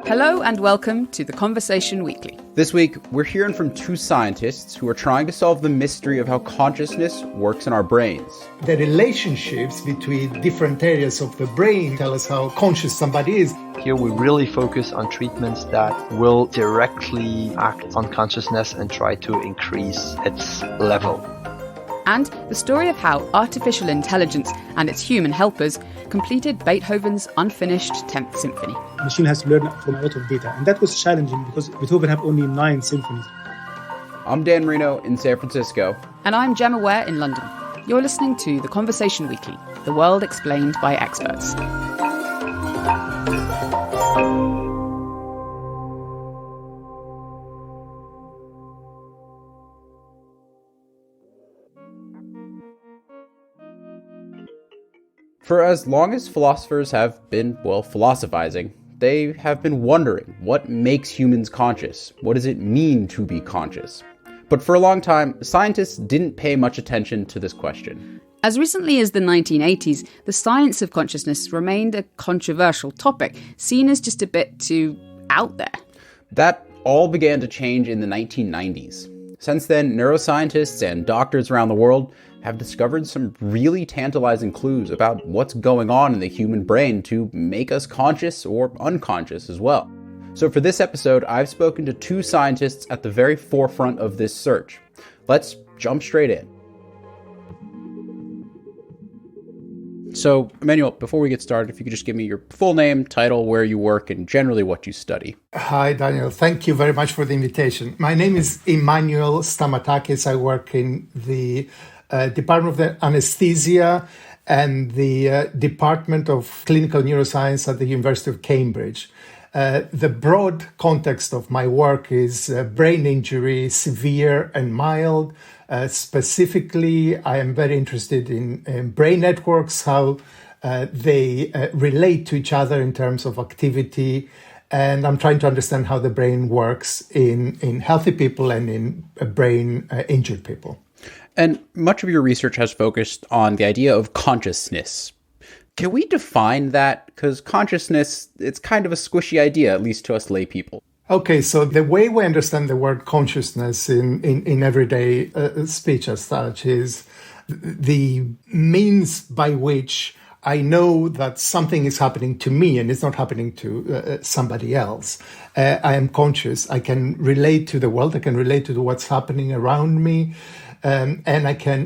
Hello and welcome to The Conversation Weekly. This week, we're hearing from two scientists who are trying to solve the mystery of how consciousness works in our brains. The relationships between different areas of the brain tell us how conscious somebody is. Here we really focus on treatments that will directly act on consciousness and try to increase its level. And the story of how artificial intelligence and its human helpers completed Beethoven's unfinished 10th Symphony. The machine has to learn from a lot of data, and that was challenging because Beethoven had only 9 symphonies. I'm Dan Marino in San Francisco. And I'm Gemma Ware in London. You're listening to The Conversation Weekly, the world explained by experts. For as long as philosophers have been, philosophizing, they have been wondering what makes humans conscious. What does it mean to be conscious? But for a long time, scientists didn't pay much attention to this question. As recently as the 1980s, the science of consciousness remained a controversial topic, seen as just a bit too out there. That all began to change in the 1990s. Since then, neuroscientists and doctors around the world have discovered some really tantalizing clues about what's going on in the human brain to make us conscious or unconscious as well. So for this episode, I've spoken to two scientists at the very forefront of this search. Let's jump straight in. So, Emmanuel, before we get started, if you could just give me your full name, title, where you work, and generally what you study. Hi, Daniel. Thank you very much for the invitation. My name is Emmanuel Stamatakis. I work in the Department of Anaesthesia and the Department of Clinical Neuroscience at the University of Cambridge. The broad context of my work is brain injury, severe and mild. Specifically, I am very interested in brain networks, how they relate to each other in terms of activity. And I'm trying to understand how the brain works in healthy people and in brain injured people. And much of your research has focused on the idea of consciousness. Can we define that? Because consciousness, it's kind of a squishy idea, at least to us lay people. Okay, so the way we understand the word consciousness in everyday speech as such is the means by which I know that something is happening to me and it's not happening to somebody else. I am conscious. I can relate to the world. I can relate to what's happening around me. And I can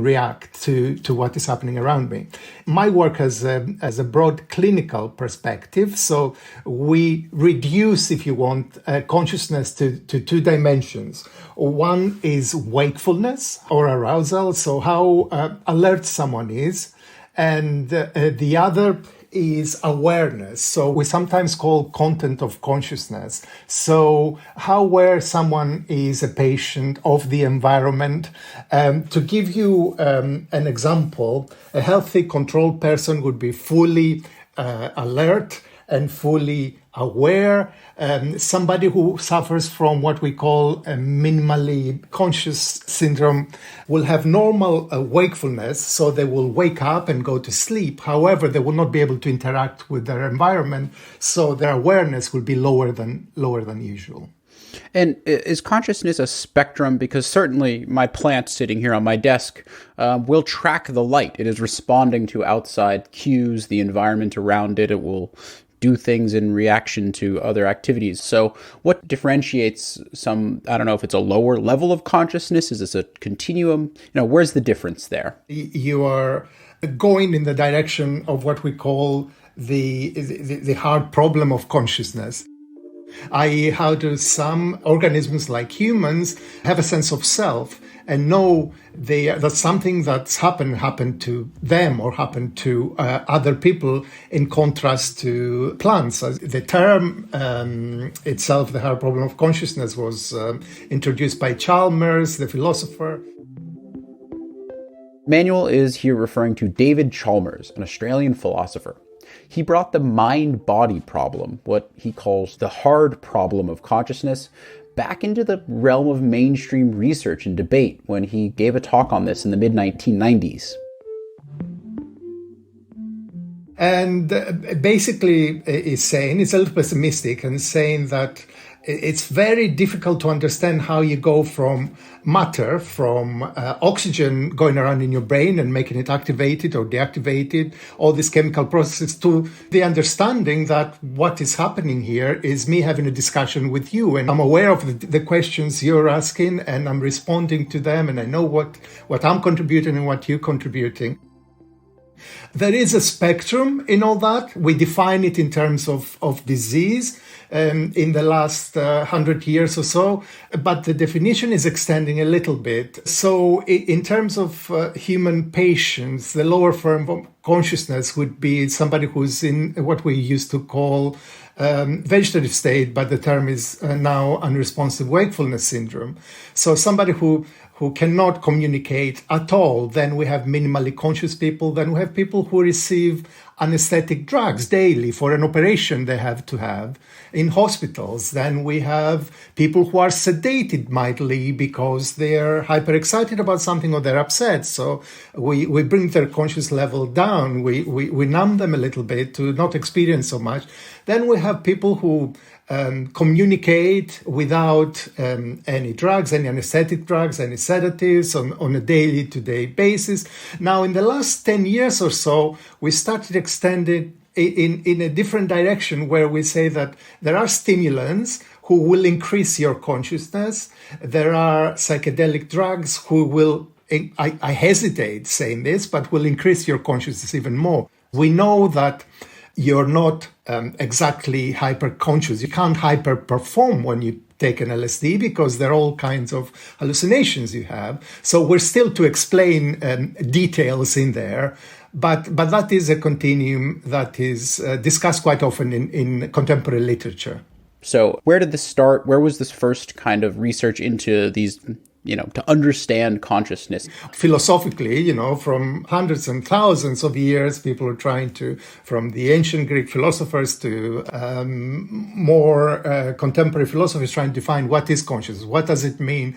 react to what is happening around me. My work has a broad clinical perspective. So we reduce, if you want, consciousness to 2 dimensions. One is wakefulness or arousal, so how alert someone is. And the other is awareness. So we sometimes call content of consciousness. So how aware someone is a patient of the environment. To give you an example, a healthy controlled person would be fully alert and fully aware. Somebody who suffers from what we call a minimally conscious syndrome will have normal wakefulness, so they will wake up and go to sleep. However, they will not be able to interact with their environment, so their awareness will be lower than usual. And is consciousness a spectrum? Because certainly my plant sitting here on my desk will track the light. It is responding to outside cues, the environment around it. It will do things in reaction to other activities. So what differentiates some, I don't know if it's a lower level of consciousness? Is this a continuum? Where's the difference there? You are going in the direction of what we call the hard problem of consciousness. i.e. how do some organisms like humans have a sense of self and know that something that's happened to them or happened to other people, in contrast to plants. The term itself, the hard problem of consciousness, was introduced by Chalmers, the philosopher. Emmanuel is here referring to David Chalmers, an Australian philosopher. He brought the mind-body problem, what he calls the hard problem of consciousness, back into the realm of mainstream research and debate when he gave a talk on this in the mid-1990s. And basically is saying, it's a little pessimistic and saying that it's very difficult to understand how you go from matter, from oxygen going around in your brain and making it activated or deactivated, all these chemical processes, to the understanding that what is happening here is me having a discussion with you. And I'm aware of the questions you're asking and I'm responding to them. And I know what I'm contributing and what you're contributing. There is a spectrum in all that. We define it in terms of disease in the last 100 years or so, but the definition is extending a little bit. So in terms of human patients, the lower form of consciousness would be somebody who's in what we used to call vegetative state, but the term is now unresponsive wakefulness syndrome. So somebody who cannot communicate at all. Then we have minimally conscious people. Then we have people who receive anesthetic drugs daily for an operation they have to have in hospitals. Then we have people who are sedated mildly because they're hyperexcited about something or they're upset. So we bring their conscious level down. We numb them a little bit to not experience so much. Then we have people who communicate without any drugs, any anesthetic drugs, any sedatives on a daily-to-day basis. Now, in the last 10 years or so, we started extending in a different direction where we say that there are stimulants who will increase your consciousness. There are psychedelic drugs who will, I hesitate saying this, but will increase your consciousness even more. We know that you're not exactly hyper-conscious. You can't hyper-perform when you take an LSD because there are all kinds of hallucinations you have. So we're still to explain details in there, but that is a continuum that is discussed quite often in contemporary literature. So where did this start? Where was this first kind of research into these, to understand consciousness? Philosophically, from hundreds and thousands of years, people are trying to, from the ancient Greek philosophers to more contemporary philosophers, trying to define what is consciousness, what does it mean.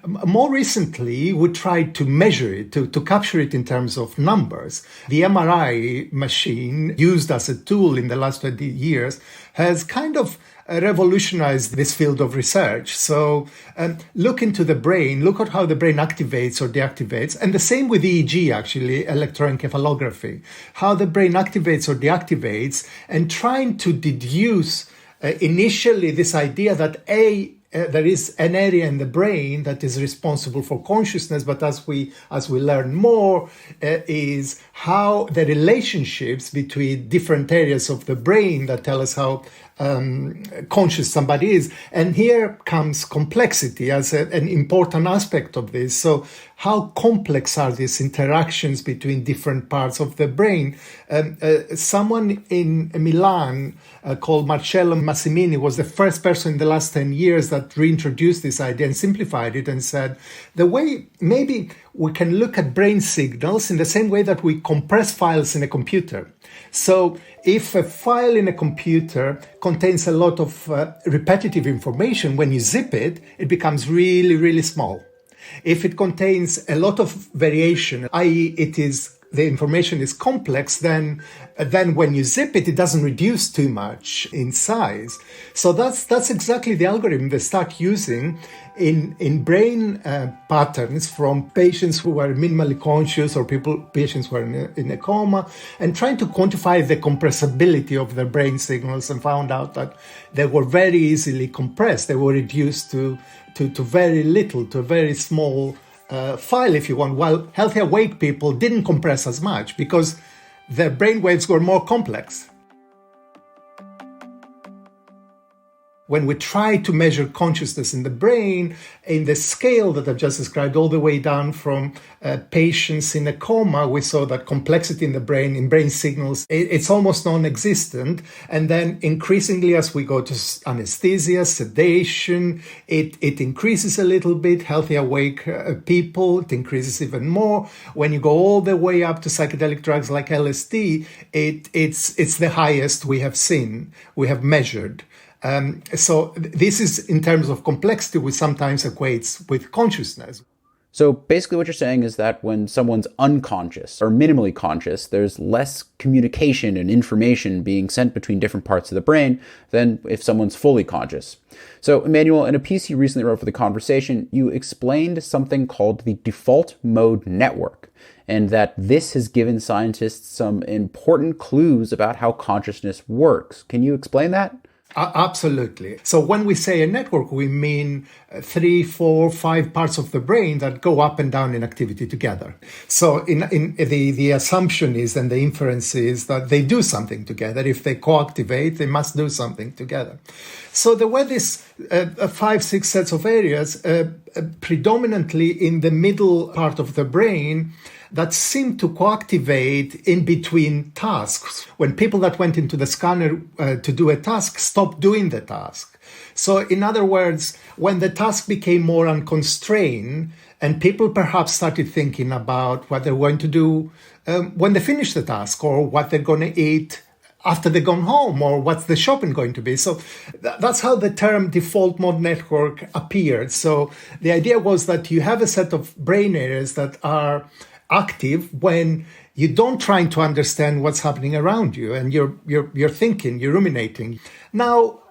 More recently, we tried to measure it, to capture it in terms of numbers. The MRI machine, used as a tool in the last 20 years, has kind of revolutionized this field of research. So look into the brain, look at how the brain activates or deactivates, and the same with EEG, actually, electroencephalography, how the brain activates or deactivates, and trying to deduce initially this idea that there is an area in the brain that is responsible for consciousness, but as we learn more, is how the relationships between different areas of the brain that tell us how conscious somebody is. And here comes complexity as an important aspect of this. So how complex are these interactions between different parts of the brain? Someone in Milan called Marcello Massimini was the first person in the last 10 years that reintroduced this idea and simplified it and said, the way maybe we can look at brain signals in the same way that we compress files in a computer. So if a file in a computer contains a lot of repetitive information, when you zip it, it becomes really, really small. If it contains a lot of variation, i.e. the information is complex, then when you zip it, it doesn't reduce too much in size. So that's exactly the algorithm they start using in brain patterns from patients who are minimally conscious or patients who are in a coma, and trying to quantify the compressibility of their brain signals, and found out that they were very easily compressed. They were reduced to very little, to a very small file, if you want, while healthy awake people didn't compress as much because their brain waves were more complex. When we try to measure consciousness in the brain, in the scale that I've just described, all the way down from patients in a coma, we saw that complexity in the brain, in brain signals, it's almost non-existent. And then increasingly, as we go to anesthesia, sedation, it increases a little bit. Healthy awake people, it increases even more. When you go all the way up to psychedelic drugs like LSD, it's the highest we have seen, we have measured. So this is in terms of complexity, which sometimes equates with consciousness. So basically what you're saying is that when someone's unconscious or minimally conscious, there's less communication and information being sent between different parts of the brain than if someone's fully conscious. So Emmanuel, in a piece you recently wrote for The Conversation, you explained something called the default mode network, and that this has given scientists some important clues about how consciousness works. Can you explain that? Absolutely. So when we say a network, we mean 3, 4, 5 parts of the brain that go up and down in activity together. So in the assumption is, and the inference is, that they do something together. If they co-activate, they must do something together. So there were these 5, 6 sets of areas, predominantly in the middle part of the brain, that seemed to co-activate in between tasks. When people that went into the scanner to do a task stopped doing the task. So in other words, when the task became more unconstrained and people perhaps started thinking about what they're going to do when they finish the task, or what they're going to eat after they've gone home, or what's the shopping going to be. So that's how the term default mode network appeared. So the idea was that you have a set of brain areas that are active when you don't try to understand what's happening around you, and you're thinking, you're ruminating. Now,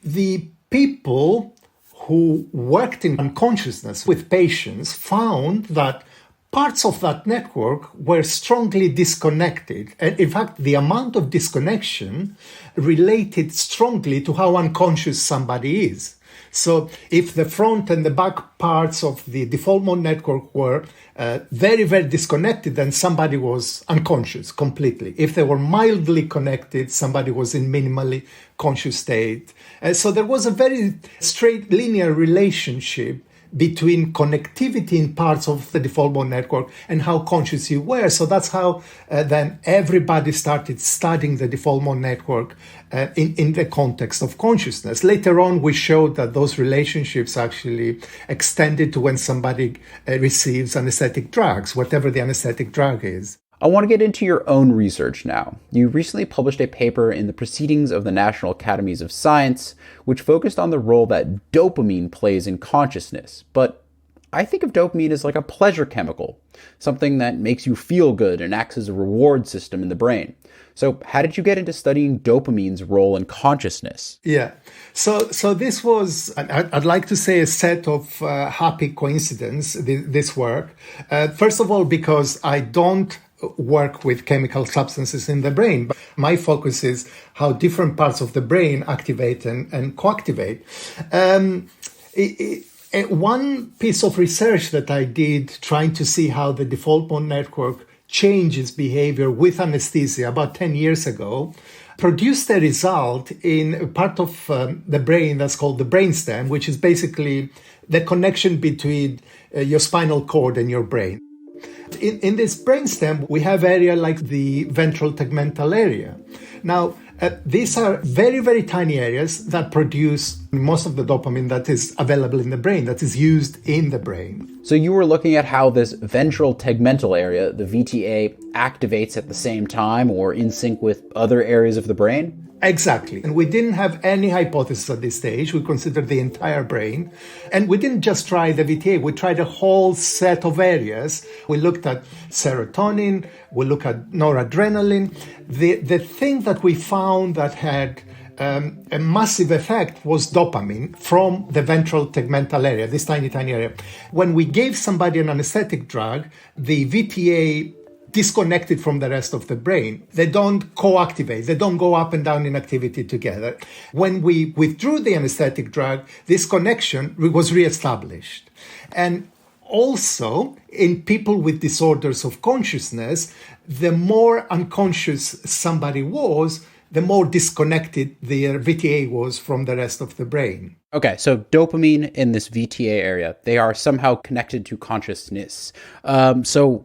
the people who worked in unconsciousness with patients found that parts of that network were strongly disconnected. And in fact, the amount of disconnection related strongly to how unconscious somebody is. So if the front and the back parts of the default mode network were very, very disconnected, then somebody was unconscious completely. If they were mildly connected, somebody was in minimally conscious state. So there was a very straight linear relationship between connectivity in parts of the default mode network and how conscious you were. So that's how then everybody started studying the default mode network in the context of consciousness. Later on, we showed that those relationships actually extended to when somebody receives anesthetic drugs, whatever the anesthetic drug is. I want to get into your own research now. You recently published a paper in the Proceedings of the National Academies of Science, which focused on the role that dopamine plays in consciousness. But I think of dopamine as like a pleasure chemical, something that makes you feel good and acts as a reward system in the brain. So how did you get into studying dopamine's role in consciousness? Yeah. So this was, I'd like to say, a set of happy coincidence, this work. First of all, because I don't work with chemical substances in the brain, but my focus is how different parts of the brain activate and co-activate. One piece of research that I did trying to see how the default mode network changes behavior with anesthesia about 10 years ago produced a result in a part of the brain that's called the brainstem, which is basically the connection between your spinal cord and your brain. In this brainstem, we have area like the ventral tegmental area. Now, these are very, very tiny areas that produce most of the dopamine that is available in the brain, that is used in the brain. So you were looking at how this ventral tegmental area, the VTA, activates at the same time or in sync with other areas of the brain? Exactly. And we didn't have any hypothesis at this stage. We considered the entire brain. And we didn't just try the VTA. We tried a whole set of areas. We looked at serotonin. We looked at noradrenaline. The thing that we found that had a massive effect was dopamine from the ventral tegmental area, this tiny, tiny area. When we gave somebody an anesthetic drug, the VTA disconnected from the rest of the brain. They don't co-activate. They don't go up and down in activity together. When we withdrew the anesthetic drug, this connection was reestablished. And also, in people with disorders of consciousness, the more unconscious somebody was, the more disconnected their VTA was from the rest of the brain. Okay, so dopamine in this VTA area, they are somehow connected to consciousness. So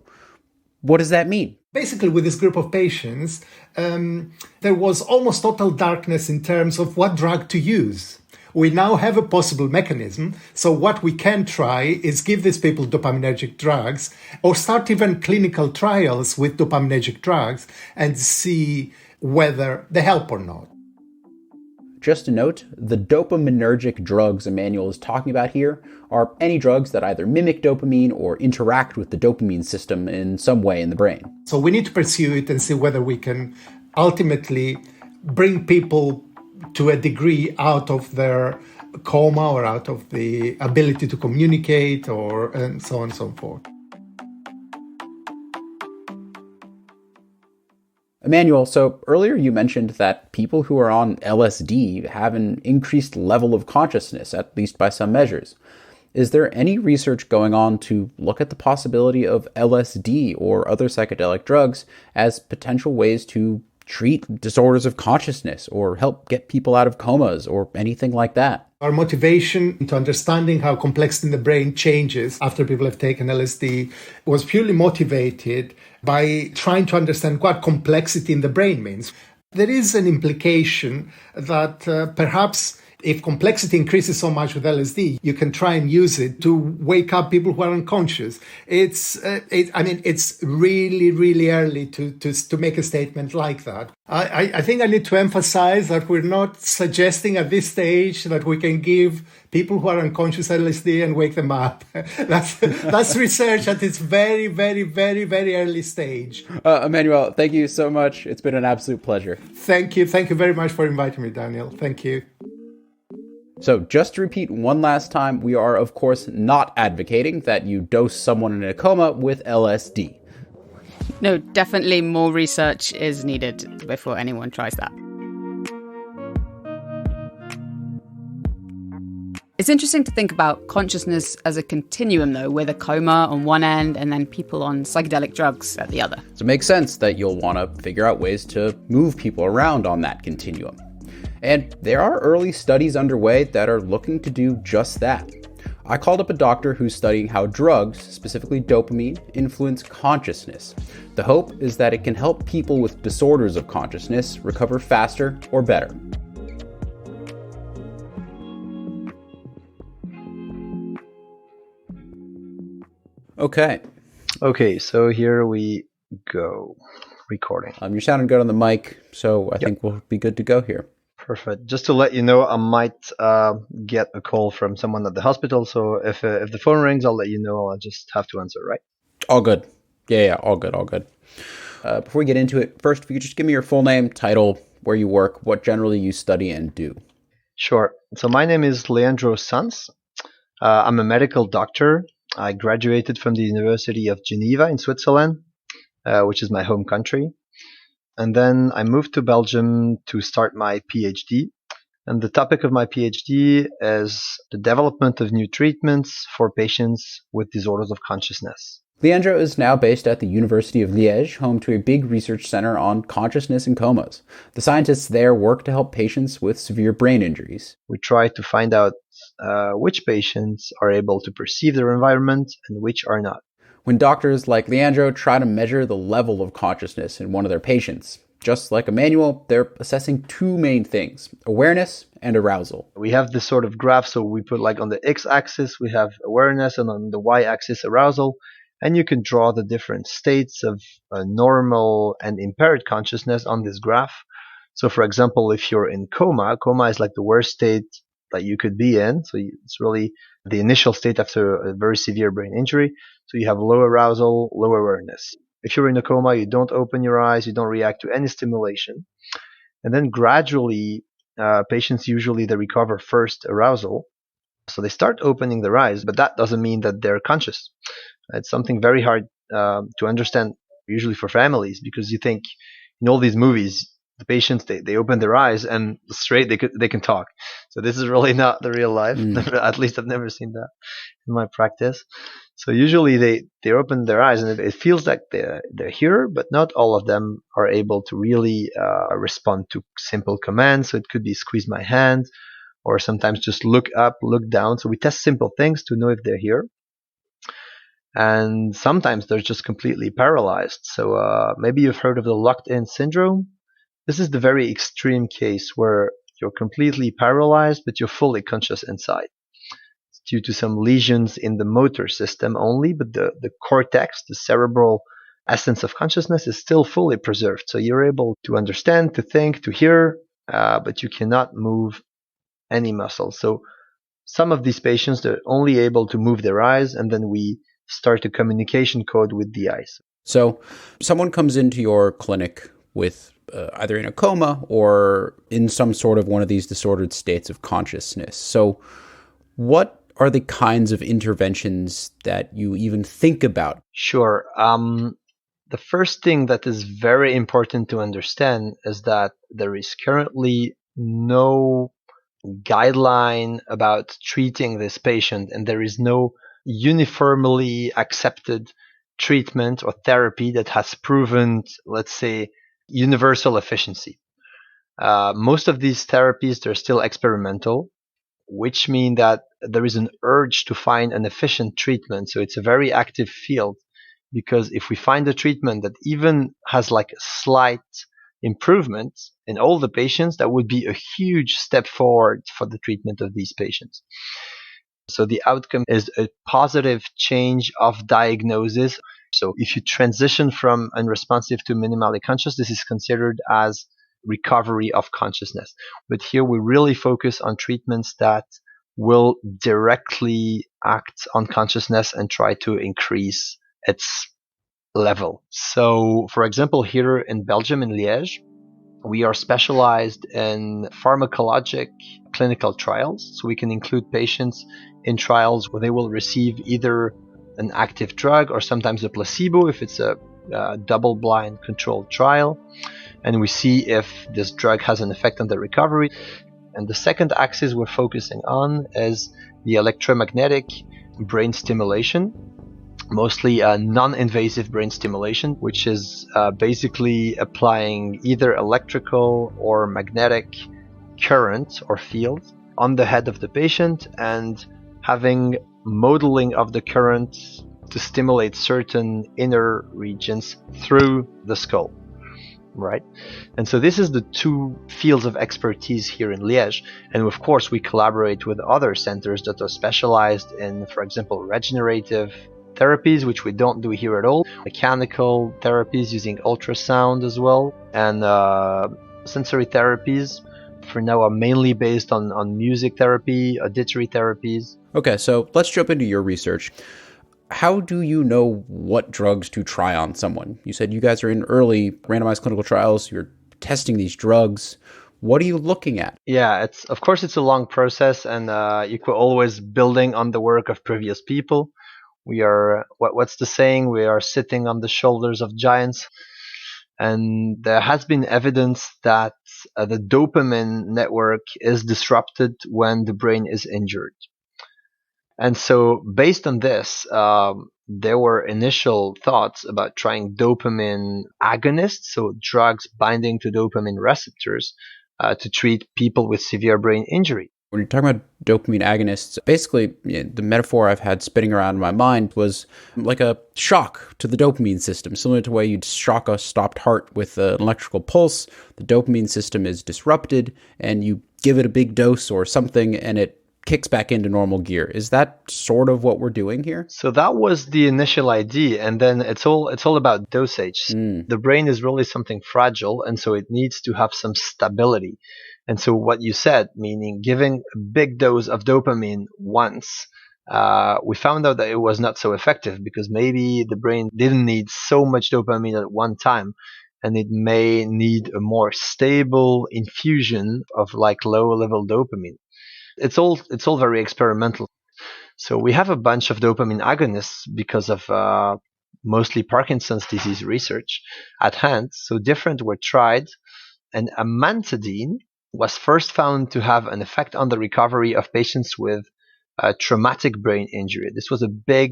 what does that mean? Basically, with this group of patients, there was almost total darkness in terms of what drug to use. We now have a possible mechanism. So what we can try is give these people dopaminergic drugs or start even clinical trials with dopaminergic drugs and see whether they help or not. just to note, the dopaminergic drugs Emmanuel is talking about here are any drugs that either mimic dopamine or interact with the dopamine system in some way in the brain. So we need to pursue it and see whether we can ultimately bring people to a degree out of their coma or out of the ability to communicate or and so on and so forth. Emmanuel, so earlier you mentioned that people who are on LSD have an increased level of consciousness, at least by some measures. Is there any research going on to look at the possibility of LSD or other psychedelic drugs as potential ways to treat disorders of consciousness or help get people out of comas or anything like that? Our motivation into understanding how complexity in the brain changes after people have taken LSD was purely motivated by trying to understand what complexity in the brain means. There is an implication that perhaps if complexity increases so much with LSD, you can try and use it to wake up people who are unconscious. It's really, really early to make a statement like that. I think I need to emphasize that we're not suggesting at this stage that we can give people who are unconscious LSD and wake them up. That's research at its very, very, very, very early stage. Emmanuel, thank you so much. It's been an absolute pleasure. Thank you. Thank you very much for inviting me, Daniel. Thank you. So just to repeat one last time, we are, of course, not advocating that you dose someone in a coma with LSD. No, definitely more research is needed before anyone tries that. It's interesting to think about consciousness as a continuum, though, with a coma on one end and then people on psychedelic drugs at the other. So it makes sense that you'll want to figure out ways to move people around on that continuum. And there are early studies underway that are looking to do just that. I called up a doctor who's studying how drugs, specifically dopamine, influence consciousness. The hope is that it can help people with disorders of consciousness recover faster or better. Okay, so here we go. Recording. You're sounding good on the mic, so I think we'll be good to go here. Perfect. Just to let you know, I might get a call from someone at the hospital. So if the phone rings, I'll let you know. I'll just have to answer, right? All good. Yeah, all good. Before we get into it, first, if you could just give me your full name, title, where you work, what generally you study and do. Sure. So my name is Leandro Sanz. I'm a medical doctor. I graduated from the University of Geneva in Switzerland, which is my home country. And then I moved to Belgium to start my PhD. And the topic of my PhD is the development of new treatments for patients with disorders of consciousness. Leandro is now based at the University of Liège, home to a big research center on consciousness and comas. The scientists there work to help patients with severe brain injuries. We try to find out which patients are able to perceive their environment and which are not. When doctors like Leandro try to measure the level of consciousness in one of their patients, just like Emmanuel, they're assessing two main things: awareness and arousal. We have this sort of graph, so we put like on the x-axis we have awareness and on the y-axis arousal, and you can draw the different states of normal and impaired consciousness on this graph. So for example, if you're in coma is like the worst state that you could be in. So it's really the initial state after a very severe brain injury. So you have low arousal, low awareness. If you're in a coma, you don't open your eyes, you don't react to any stimulation. And then gradually, patients usually they recover first arousal. So they start opening their eyes, but that doesn't mean that they're conscious. It's something very hard to understand, usually for families, because you think in all these movies, the patients, they open their eyes and straight they can talk. So this is really not the real life. At least I've never seen that in my practice. So usually they open their eyes and it feels like they're here, but not all of them are able to really respond to simple commands. So it could be squeeze my hand, or sometimes just look up, look down. So we test simple things to know if they're here. And sometimes they're just completely paralyzed. So maybe you've heard of the locked-in syndrome. This is the very extreme case where you're completely paralyzed, but you're fully conscious inside. It's due to some lesions in the motor system only, but the cortex, the cerebral essence of consciousness, is still fully preserved. So you're able to understand, to think, to hear, but you cannot move any muscle. So some of these patients, they're only able to move their eyes, and then we start a communication code with the eyes. So someone comes into your clinic with either in a coma or in some sort of one of these disordered states of consciousness. So what are the kinds of interventions that you even think about? Sure. The first thing that is very important to understand is that there is currently no guideline about treating this patient, and there is no uniformly accepted treatment or therapy that has proven, let's say, universal efficiency. Most of these therapies, they're still experimental, which mean that there is an urge to find an efficient treatment. So it's a very active field, because if we find a treatment that even has like a slight improvement in all the patients, that would be a huge step forward for the treatment of these patients. So the outcome is a positive change of diagnosis. So if you transition from unresponsive to minimally conscious, this is considered as recovery of consciousness. But here we really focus on treatments that will directly act on consciousness and try to increase its level. So, for example, here in Belgium, in Liège, we are specialized in pharmacologic clinical trials. So we can include patients in trials where they will receive either an active drug or sometimes a placebo if it's a double-blind controlled trial. And we see if this drug has an effect on the recovery. And the second axis we're focusing on is the electromagnetic brain stimulation, mostly a non-invasive brain stimulation, which is basically applying either electrical or magnetic current or field on the head of the patient and having modeling of the current to stimulate certain inner regions through the skull. Right? And so this is the two fields of expertise here in Liège. And of course, we collaborate with other centers that are specialized in, for example, regenerative therapies, which we don't do here at all, mechanical therapies using ultrasound as well, and sensory therapies for now are mainly based on music therapy, auditory therapies. Okay, so let's jump into your research. How do you know what drugs to try on someone? You said you guys are in early randomized clinical trials. You're testing these drugs. What are you looking at? Yeah, it's a long process, and you could always building on the work of previous people. We are, what's the saying? We are sitting on the shoulders of giants. And there has been evidence that the dopamine network is disrupted when the brain is injured. And so based on this, there were initial thoughts about trying dopamine agonists, so drugs binding to dopamine receptors, to treat people with severe brain injury. When you're talking about dopamine agonists, basically the metaphor I've had spinning around in my mind was like a shock to the dopamine system, similar to the way you'd shock a stopped heart with an electrical pulse. The dopamine system is disrupted and you give it a big dose or something and it kicks back into normal gear. Is that sort of what we're doing here? So that was the initial idea, and then it's all about dosage. The brain is really something fragile, and so it needs to have some stability. And so what you said, meaning giving a big dose of dopamine once, we found out that it was not so effective because maybe the brain didn't need so much dopamine at one time, and it may need a more stable infusion of like low-level dopamine. It's all very experimental. So we have a bunch of dopamine agonists because of mostly Parkinson's disease research at hand. So different were tried, and amantadine was first found to have an effect on the recovery of patients with traumatic brain injury. This was a big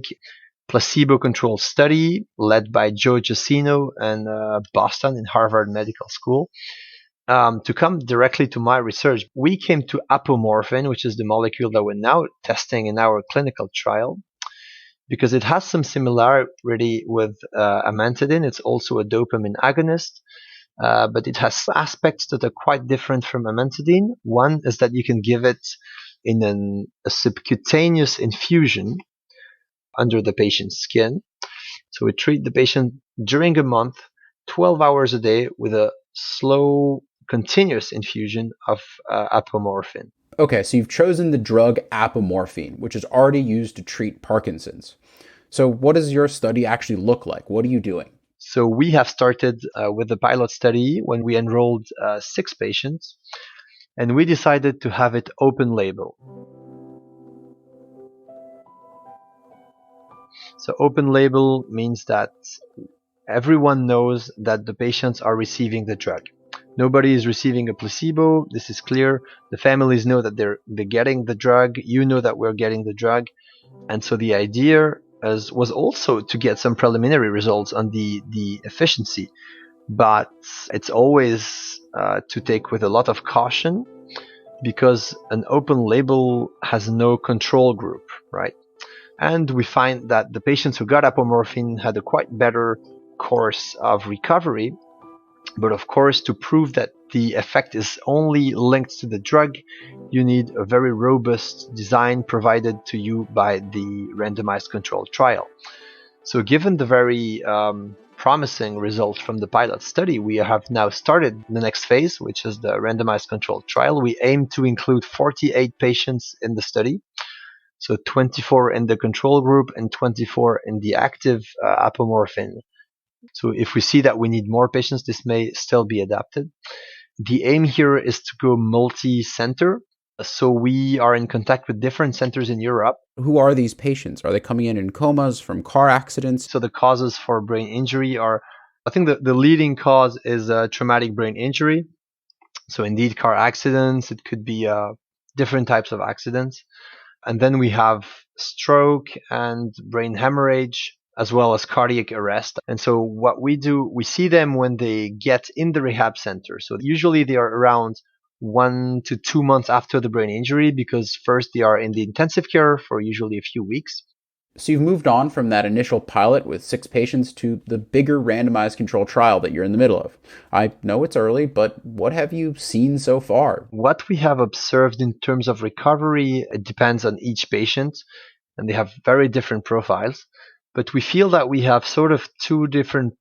placebo-controlled study led by Joe Giacchino in Boston in Harvard Medical School. To come directly to my research, we came to apomorphine, which is the molecule that we're now testing in our clinical trial, because it has some similarity with amantadine. It's also a dopamine agonist, but it has aspects that are quite different from amantadine. One is that you can give it in a subcutaneous infusion under the patient's skin. So we treat the patient during a month, 12 hours a day with a slow continuous infusion of apomorphine. Okay, so you've chosen the drug apomorphine, which is already used to treat Parkinson's. So what does your study actually look like? What are you doing? So we have started with the pilot study when we enrolled 6 patients, and we decided to have it open label. So open label means that everyone knows that the patients are receiving the drug. Nobody is receiving a placebo. This is clear. The families know that they're getting the drug. You know that we're getting the drug. And so the idea was also to get some preliminary results on the efficiency. But it's always to take with a lot of caution, because an open label has no control group, right? And we find that the patients who got apomorphine had a quite better course of recovery. But of course, to prove that the effect is only linked to the drug, you need a very robust design provided to you by the randomized controlled trial. So given the very promising results from the pilot study, we have now started the next phase, which is the randomized controlled trial. We aim to include 48 patients in the study. So 24 in the control group and 24 in the active apomorphine. So if we see that we need more patients, this may still be adapted. The aim here is to go multi-center. So we are in contact with different centers in Europe. Who are these patients? Are they coming in comas from car accidents? So the causes for brain injury are, I think the leading cause is traumatic brain injury. So indeed car accidents, it could be different types of accidents. And then we have stroke and brain hemorrhage, as well as cardiac arrest. And so what we do, we see them when they get in the rehab center. So usually they are around 1 to 2 months after the brain injury, because first they are in the intensive care for usually a few weeks. So you've moved on from that initial pilot with 6 patients to the bigger randomized control trial that you're in the middle of. I know it's early, but what have you seen so far? What we have observed in terms of recovery, it depends on each patient, and they have very different profiles. But we feel that we have sort of 2 different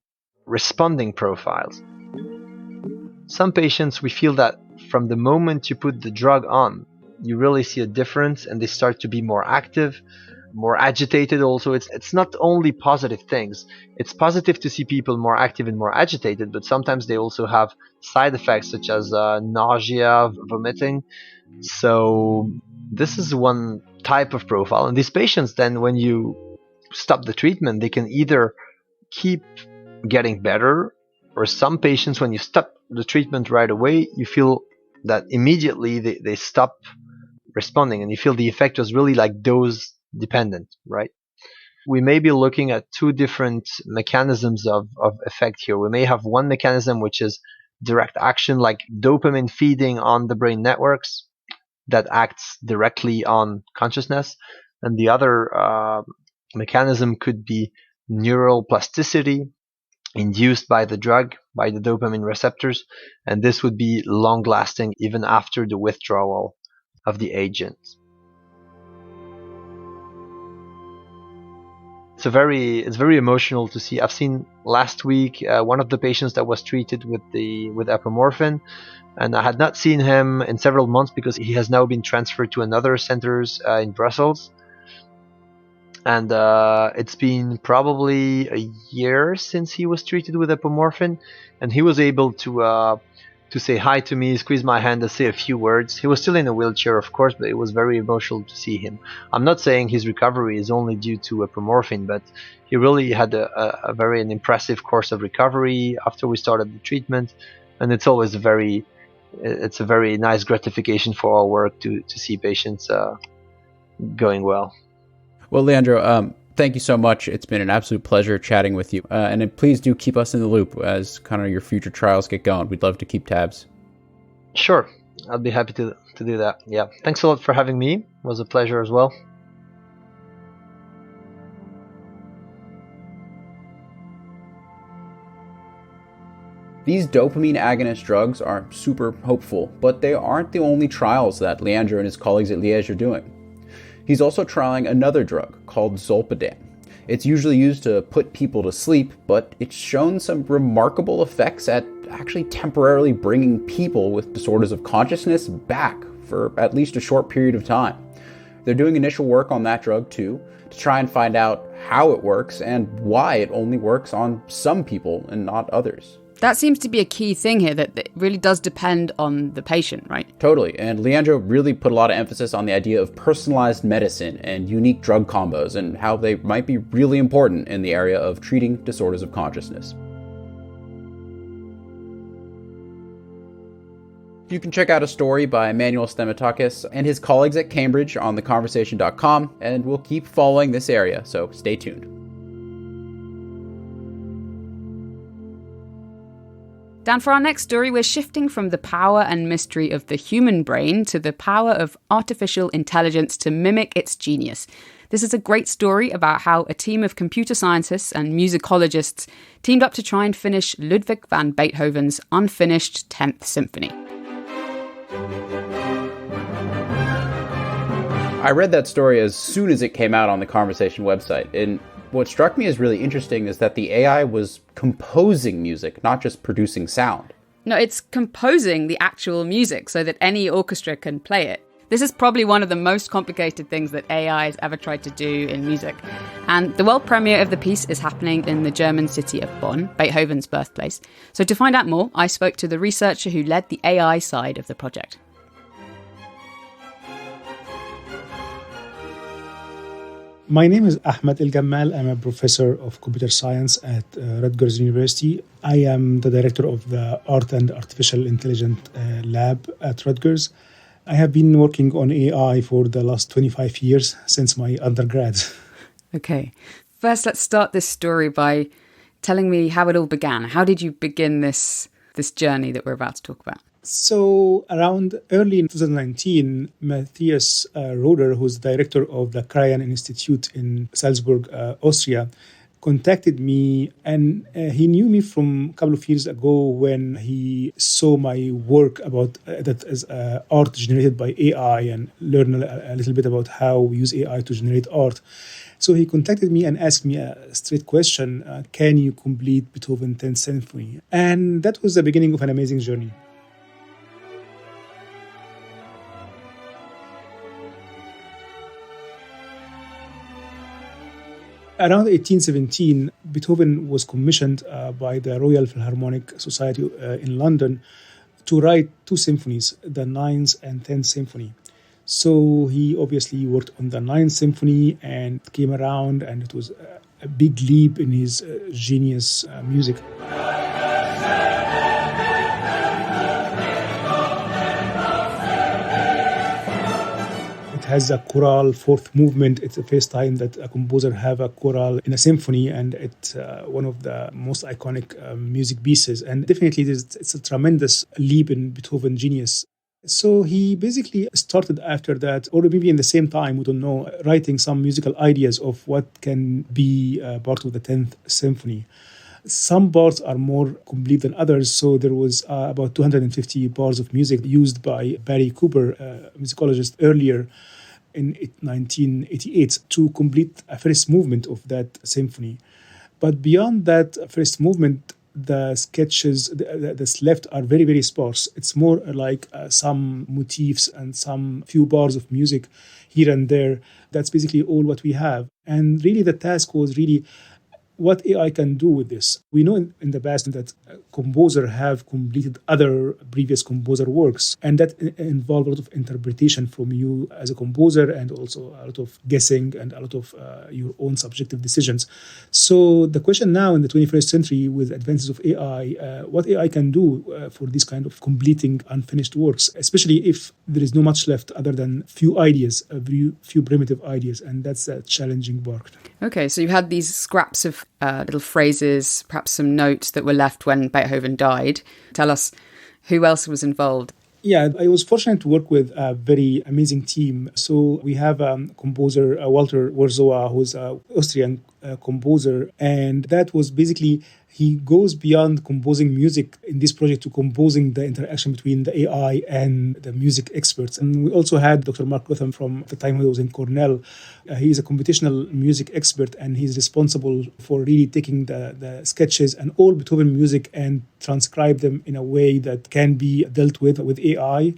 responding profiles. Some patients, we feel that from the moment you put the drug on, you really see a difference and they start to be more active, more agitated also. It's not only positive things. It's positive to see people more active and more agitated, but sometimes they also have side effects such as nausea, vomiting. So this is one type of profile. And these patients then, when you stop the treatment, they can either keep getting better, or some patients, when you stop the treatment right away, you feel that immediately they stop responding, and you feel the effect was really like dose dependent, right? We may be looking at 2 different mechanisms of effect here. We may have one mechanism which is direct action, like dopamine feeding on the brain networks that acts directly on consciousness, and the other mechanism could be neural plasticity induced by the drug, by the dopamine receptors, and this would be long lasting even after the withdrawal of the agent. It's very emotional to see. I've seen last week one of the patients that was treated with apomorphine, and I had not seen him in several months because he has now been transferred to another centers in Brussels. And it's been probably a year since he was treated with apomorphine, and he was able to say hi to me, squeeze my hand, and say a few words. He was still in a wheelchair, of course, but it was very emotional to see him. I'm not saying his recovery is only due to apomorphine, but he really had a very impressive course of recovery after we started the treatment, and it's always a very nice gratification for our work to see patients going well. Well, Leandro, thank you so much. It's been an absolute pleasure chatting with you. And please do keep us in the loop as kind of your future trials get going. We'd love to keep tabs. Sure. I'd be happy to do that. Yeah. Thanks a lot for having me. It was a pleasure as well. These dopamine agonist drugs are super hopeful, but they aren't the only trials that Leandro and his colleagues at Liège are doing. He's also trying another drug called zolpidem. It's usually used to put people to sleep, but it's shown some remarkable effects at actually temporarily bringing people with disorders of consciousness back for at least a short period of time. They're doing initial work on that drug too, to try and find out how it works and why it only works on some people and not others. That seems to be a key thing here, that it really does depend on the patient, right? Totally. And Leandro really put a lot of emphasis on the idea of personalized medicine and unique drug combos and how they might be really important in the area of treating disorders of consciousness. You can check out a story by Emmanual Stamatakis and his colleagues at Cambridge on theconversation.com, and we'll keep following this area, so stay tuned. Dan, for our next story, we're shifting from the power and mystery of the human brain to the power of artificial intelligence to mimic its genius. This is a great story about how a team of computer scientists and musicologists teamed up to try and finish Ludwig van Beethoven's unfinished 10th Symphony. I read that story as soon as it came out on the Conversation website, and what struck me as really interesting is that the AI was composing music, not just producing sound. No, it's composing the actual music so that any orchestra can play it. This is probably one of the most complicated things that AI has ever tried to do in music. And the world premiere of the piece is happening in the German city of Bonn, Beethoven's birthplace. So to find out more, I spoke to the researcher who led the AI side of the project. My name is Ahmed Elgammal. I'm a professor of computer science at Rutgers University. I am the director of the Art and Artificial Intelligence lab at Rutgers. I have been working on AI for the last 25 years since my undergrad. Okay. First, let's start this story by telling me how it all began. How did you begin this journey that we're about to talk about? So around early in 2019, Matthias Roeder, who's the director of the Cochrane Institute in Salzburg, Austria, contacted me, and he knew me from a couple of years ago when he saw my work about that as art generated by AI and learned a little bit about how we use AI to generate art. So he contacted me and asked me a straight question, can you complete Beethoven's 10th Symphony? And that was the beginning of an amazing journey. Around 1817, Beethoven was commissioned by the Royal Philharmonic Society in London to write two symphonies, the 9th and 10th Symphony. So he obviously worked on the 9th Symphony and came around, and it was a big leap in his genius music. It has a chorale fourth movement. It's the first time that a composer have a chorale in a symphony, and it's one of the most iconic music pieces. And definitely it's a tremendous leap in Beethoven genius. So he basically started after that, or maybe in the same time, we don't know, writing some musical ideas of what can be part of the 10th Symphony. Some parts are more complete than others, so there was about 250 bars of music used by Barry Cooper, a musicologist, earlier in 1988 to complete a first movement of that symphony. But beyond that first movement, the sketches that's left are very, very sparse. It's more like some motifs and some few bars of music here and there. That's basically all what we have. And really the task was really what AI can do with this. We know in the past that composers have completed other previous composer works, and that involved a lot of interpretation from you as a composer, and also a lot of guessing and a lot of your own subjective decisions. So the question now in the 21st century with advances of AI, what AI can do for this kind of completing unfinished works, especially if there is no much left other than few ideas, a few primitive ideas, and that's a challenging part. Okay, so you had these scraps of little phrases, perhaps some notes that were left when Beethoven died. Tell us who else was involved. Yeah, I was fortunate to work with a very amazing team. So we have composer Walter Werzowa, who's an Austrian composer, and that was basically he goes beyond composing music in this project to composing the interaction between the AI and the music experts. And we also had Dr. Mark Gotham from the time he was in Cornell. He is a computational music expert, and he's responsible for really taking the sketches and all Beethoven music and transcribe them in a way that can be dealt with AI.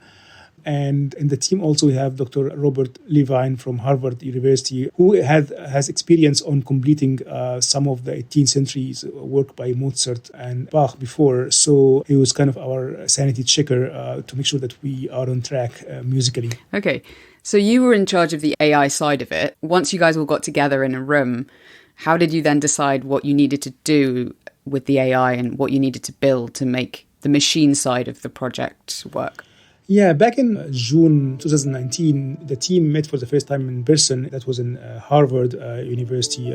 And in the team also we have Dr. Robert Levine from Harvard University, who has experience on completing some of the 18th century's work by Mozart and Bach before. So he was kind of our sanity checker to make sure that we are on track musically. Okay, so you were in charge of the AI side of it. Once you guys all got together in a room, how did you then decide what you needed to do with the AI and what you needed to build to make the machine side of the project work? Yeah, back in June 2019, the team met for the first time in person. That was in Harvard University,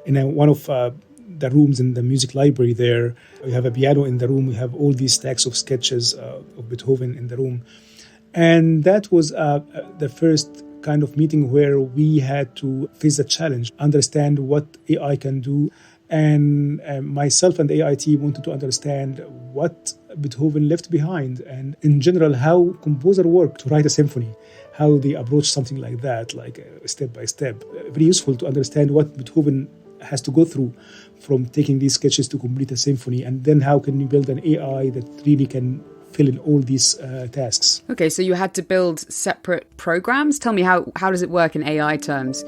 in one of the rooms in the music library there. We have a piano in the room. We have all these stacks of sketches of Beethoven in the room. And that was the first kind of meeting where we had to face the challenge, understand what AI can do. And myself and the AI team wanted to understand what Beethoven left behind, and in general, how composer work to write a symphony, how they approach something like that, like step by step. Very useful to understand what Beethoven has to go through from taking these sketches to complete a symphony, and then how can you build an AI that really can fill in all these tasks. Okay, so you had to build separate programs. Tell me, how does it work in AI terms?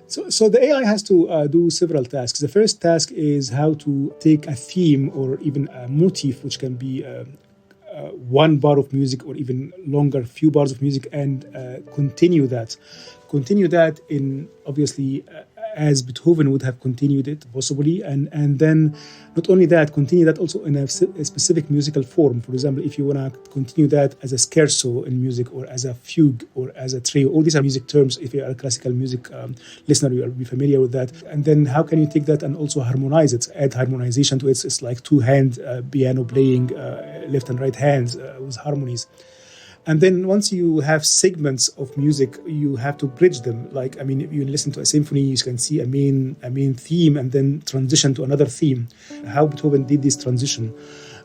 So the AI has to do several tasks. The first task is how to take a theme or even a motif, which can be one bar of music or even longer, few bars of music, and continue that. Continue that in, obviously, as Beethoven would have continued it, possibly. And then not only that, continue that also in a specific musical form. For example, if you want to continue that as a scherzo in music or as a fugue or as a trio, all these are music terms. If you are a classical music listener, you will be familiar with that. And then how can you take that and also harmonize it, add harmonization to it? It's like two-hand piano playing, left and right hands with harmonies. And then once you have segments of music, you have to bridge them. Like, I mean, if you listen to a symphony, you can see a main theme and then transition to another theme. How Beethoven did this transition.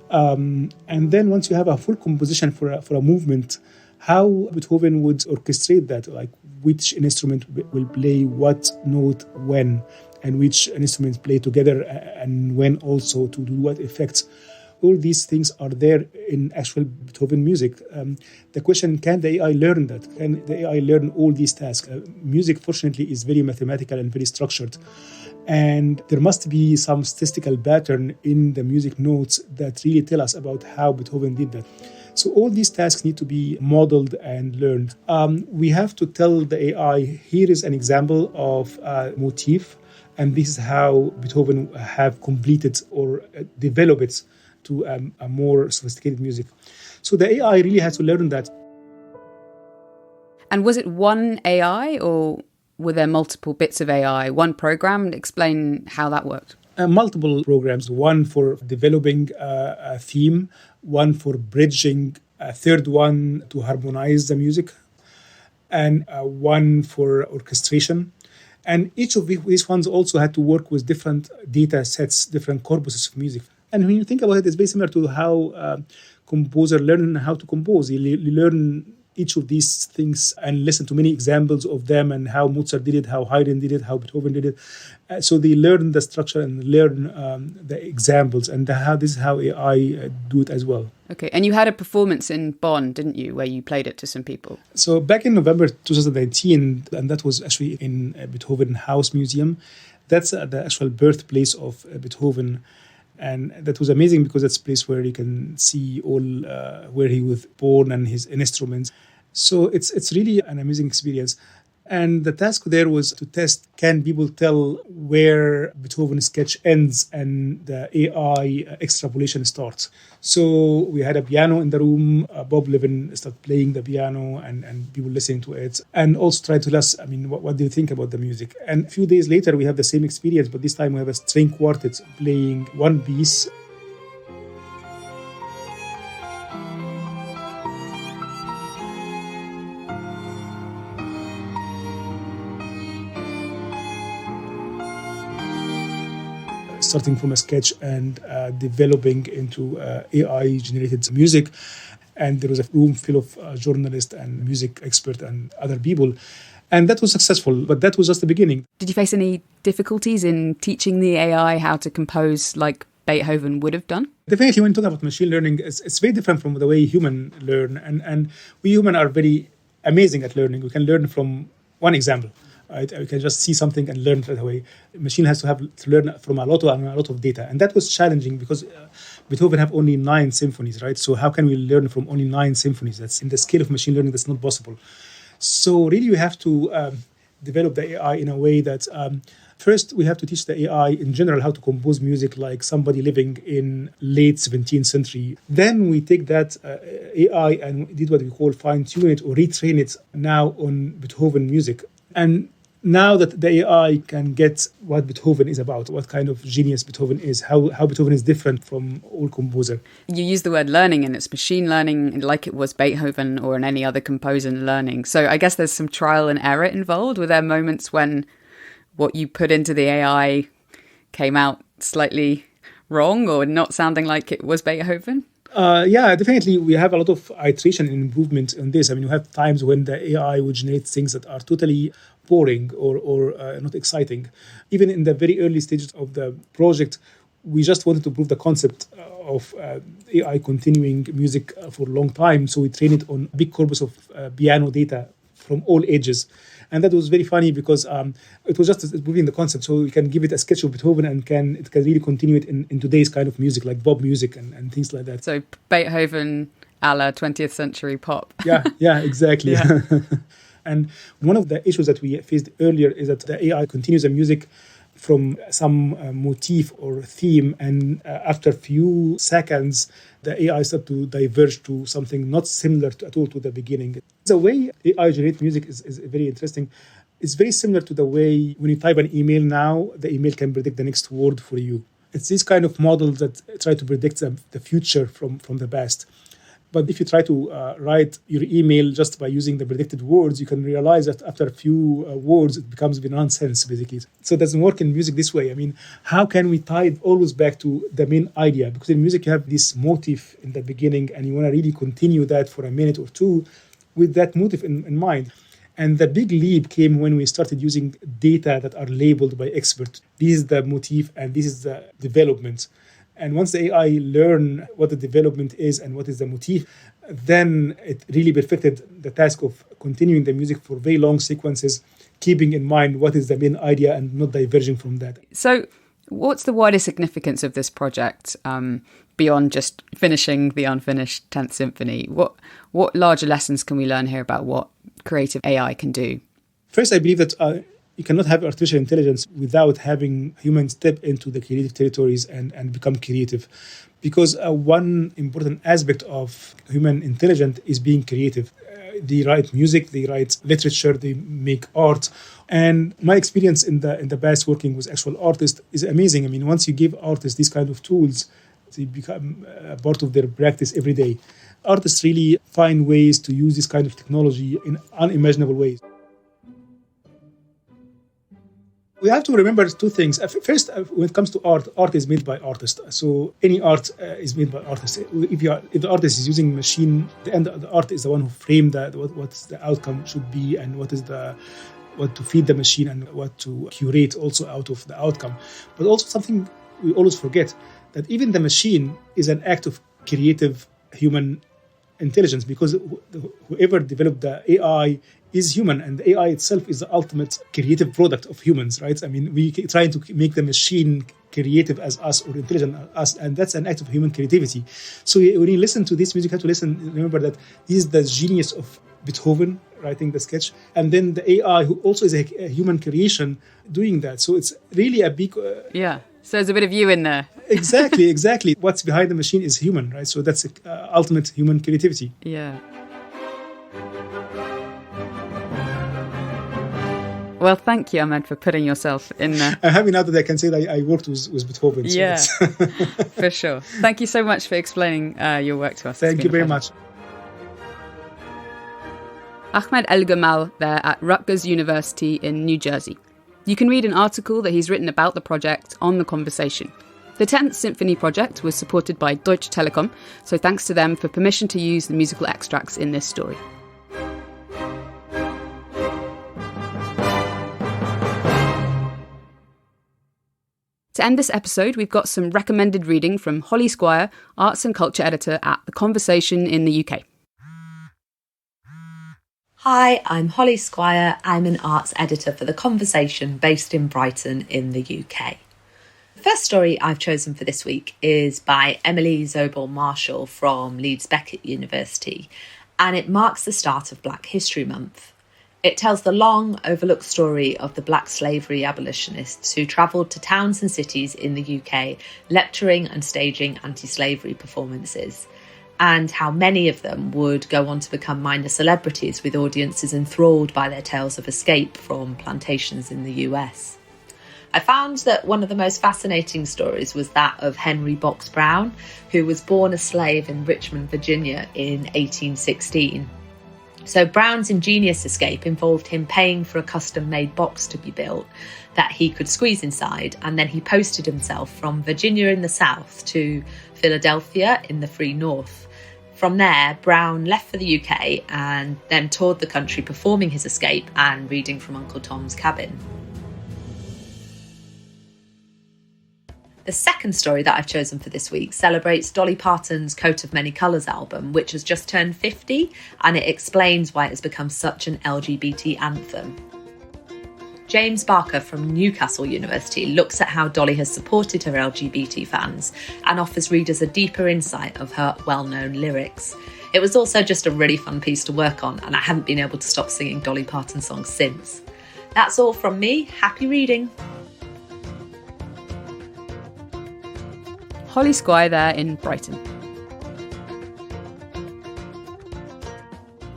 And then once you have a full composition for a movement, how Beethoven would orchestrate that, like which instrument will play what note when, and which instruments play together and when also to do what effects. All these things are there in actual Beethoven music. The question, can the AI learn that? Can the AI learn all these tasks? Music, fortunately, is very mathematical and very structured. And there must be some statistical pattern in the music notes that really tell us about how Beethoven did that. So all these tasks need to be modeled and learned. We have to tell the AI, here is an example of a motif, and this is how Beethoven have completed or developed it to a more sophisticated music. So the AI really has to learn that. And was it one AI, or were there multiple bits of AI, one program? Explain how that worked. Multiple programs, one for developing a theme, one for bridging, a third one to harmonize the music, and one for orchestration. And each of these ones also had to work with different data sets, different corpuses of music. And when you think about it, it's very similar to how composer learn how to compose. You learn each of these things and listen to many examples of them and how Mozart did it, how Haydn did it, how Beethoven did it. So they learn the structure and learn the examples, and this is how AI do it as well. Okay, and you had a performance in Bonn, didn't you, where you played it to some people? So back in November 2019, and that was actually in Beethoven House Museum. That's the actual birthplace of Beethoven. And that was amazing because that's a place where you can see all where he was born and his instruments. So it's really an amazing experience. And the task there was to test, can people tell where Beethoven's sketch ends and the AI extrapolation starts? So we had a piano in the room. Bob Levin started playing the piano and people listening to it. And also tried to tell us, what do you think about the music? And a few days later, we have the same experience, but this time we have a string quartet playing one piece. starting from a sketch and developing into AI-generated music. And there was a room full of journalists and music experts and other people. And that was successful, but that was just the beginning. Did you face any difficulties in teaching the AI how to compose like Beethoven would have done? Definitely, when you talk about machine learning, it's very different from the way humans learn. And we humans are very amazing at learning. We can learn from one example. Right? We can just see something and learn right away. The machine has to learn from a lot of data. And that was challenging because Beethoven have only 9 symphonies, right? So how can we learn from only 9 symphonies? That's in the scale of machine learning, that's not possible. So really, we have to develop the AI in a way that first we have to teach the AI in general how to compose music like somebody living in late 17th century. Then we take that AI and did what we call fine-tune it or retrain it now on Beethoven music. And now that the AI can get what Beethoven is about, what kind of genius Beethoven is, how Beethoven is different from all composer. You use the word learning, and it's machine learning like it was Beethoven or in any other composer learning. So I guess there's some trial and error involved. Were there moments when what you put into the AI came out slightly wrong or not sounding like it was Beethoven? Yeah, definitely. We have a lot of iteration and improvement on this. I mean, you have times when the AI would generate things that are totally boring or not exciting. Even in the very early stages of the project, we just wanted to prove the concept of AI continuing music for a long time. So we trained it on a big corpus of piano data from all ages. And that was very funny because it was just proving the concept. So we can give it a sketch of Beethoven and it can really continue it in today's kind of music, like pop music and things like that. So Beethoven a la 20th century pop. Yeah, exactly. Yeah. And one of the issues that we faced earlier is that the AI continues the music from some motif or theme, and after a few seconds, the AI starts to diverge to something not similar at all to the beginning. The way AI generates music is very interesting. It's very similar to the way when you type an email now, the email can predict the next word for you. It's this kind of models that try to predict the future from the past. But if you try to write your email just by using the predicted words, you can realize that after a few words, it becomes nonsense, basically. So it doesn't work in music this way. I mean, how can we tie it always back to the main idea? Because in music, you have this motif in the beginning, and you want to really continue that for a minute or two with that motif in mind. And the big leap came when we started using data that are labeled by experts. This is the motif, and this is the development. And once the AI learn what the development is and what is the motif, then it really perfected the task of continuing the music for very long sequences, keeping in mind what is the main idea and not diverging from that. So what's the wider significance of this project beyond just finishing the unfinished 10th Symphony? What larger lessons can we learn here about what creative AI can do? First, I believe that you cannot have artificial intelligence without having humans step into the creative territories and become creative. Because one important aspect of human intelligence is being creative. They write music, they write literature, they make art. And my experience in the past working with actual artists is amazing. I mean, once you give artists these kind of tools, they become a part of their practice every day. Artists really find ways to use this kind of technology in unimaginable ways. We have to remember two things. First, when it comes to art, art is made by artists. So any art is made by artists. If the artist is using machine, the art is the one who framed what the outcome should be and what to feed the machine and what to curate also out of the outcome. But also something we always forget, that even the machine is an act of creative human intelligence, because whoever developed the AI is human, and the AI itself is the ultimate creative product of humans, right? I mean, we try to make the machine creative as us or intelligent as us, and that's an act of human creativity. So when you listen to this music, you have to remember that this is the genius of Beethoven writing the sketch, and then the AI, who also is a human creation, doing that. So it's really a big... Yeah, so there's a bit of you in there. Exactly. What's behind the machine is human, right? So that's ultimate human creativity. Yeah. Well, thank you, Ahmed, for putting yourself in there. I'm happy now that I can say that I worked with Beethoven. So yeah, for sure. Thank you so much for explaining your work to us. Thank you very much. Ahmed Elgammal there at Rutgers University in New Jersey. You can read an article that he's written about the project on The Conversation. The 10th Symphony project was supported by Deutsche Telekom, so thanks to them for permission to use the musical extracts in this story. To end this episode, we've got some recommended reading from Holly Squire, Arts and Culture Editor at The Conversation in the UK. Hi, I'm Holly Squire. I'm an arts editor for The Conversation based in Brighton in the UK. The first story I've chosen for this week is by Emily Zobel-Marshall from Leeds Beckett University, and it marks the start of Black History Month. It tells the long, overlooked story of the black slavery abolitionists who travelled to towns and cities in the UK, lecturing and staging anti-slavery performances, and how many of them would go on to become minor celebrities with audiences enthralled by their tales of escape from plantations in the US. I found that one of the most fascinating stories was that of Henry Box Brown, who was born a slave in Richmond, Virginia in 1816. So Brown's ingenious escape involved him paying for a custom-made box to be built that he could squeeze inside, and then he posted himself from Virginia in the south to Philadelphia in the free north. From there, Brown left for the UK and then toured the country performing his escape and reading from Uncle Tom's Cabin. The second story that I've chosen for this week celebrates Dolly Parton's Coat of Many Colours album, which has just turned 50, and it explains why it has become such an LGBT anthem. James Barker from Newcastle University looks at how Dolly has supported her LGBT fans and offers readers a deeper insight of her well-known lyrics. It was also just a really fun piece to work on, and I haven't been able to stop singing Dolly Parton songs since. That's all from me. Happy reading! Holly Squire there in Brighton.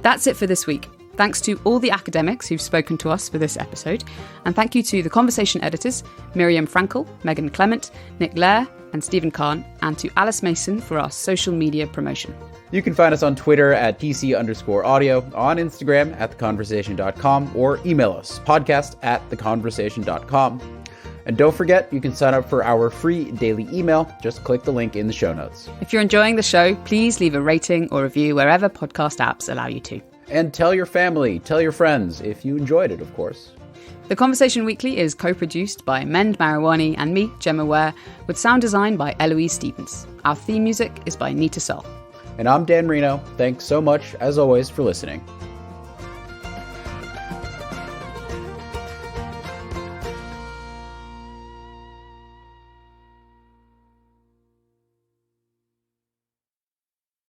That's it for this week. Thanks to all the academics who've spoken to us for this episode, and thank you to the Conversation editors, Miriam Frankel, Megan Clement, Nick Lair, and Stephen Kahn, and to Alice Mason for our social media promotion. You can find us on Twitter at TC_audio, on Instagram at theconversation.com, or email us, podcast@theconversation.com. And don't forget, you can sign up for our free daily email. Just click the link in the show notes. If you're enjoying the show, please leave a rating or review wherever podcast apps allow you to. And tell your family, tell your friends, if you enjoyed it, of course. The Conversation Weekly is co-produced by Mend Marawani and me, Gemma Ware, with sound design by Eloise Stevens. Our theme music is by Nita Sol. And I'm Dan Reno. Thanks so much, as always, for listening.